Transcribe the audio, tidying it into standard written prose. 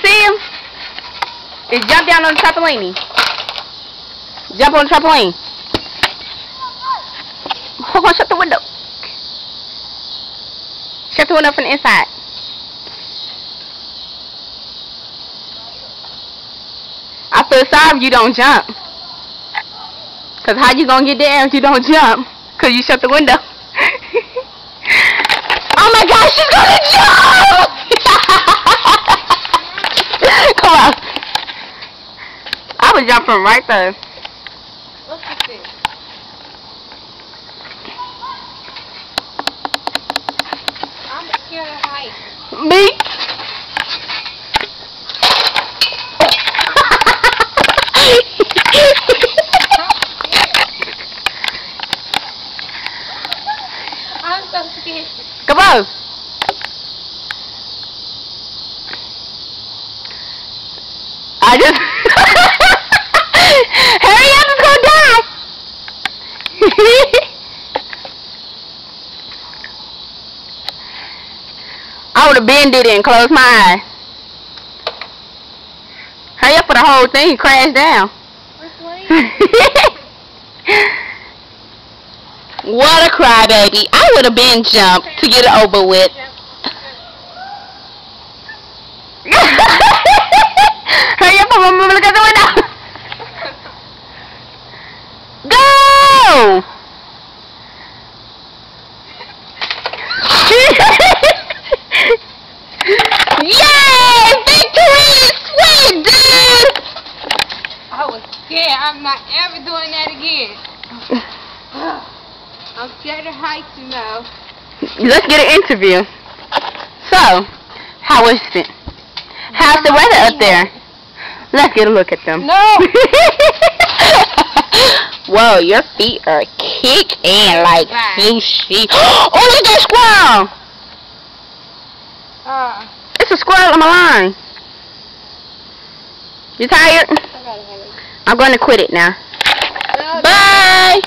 see him? Just jump down on the trampoline. Jump on the trampoline. Hold on, shut the window. Shut the window from the inside. I feel sorry if you don't jump. Cause how you gonna get there if you don't jump? Cause you shut the window. Oh my gosh, she's gonna jump! Come on. I would jump from right there. Look at this. I'm scared of heights. Me? I'm so scared. Come on. I just hurry up, it's gonna die. I would have been did it and closed my eye. Hurry up for the whole thing crash down. What a crybaby. I would have been jumped to get it over with. Hurry up, mama, look at the window. Go! Yay! Victory! Sweet, dude! I was scared. I'm not ever doing that again. I'm scared of heights, you know. Let's get an interview. So, how is it? How's the weather up there? Let's get a look at them. No! Whoa, your feet are kicking like sushi. Oh, look at that squirrel! It's a squirrel on my line. You tired? I got a headache. I'm going to quit it now. No, Bye!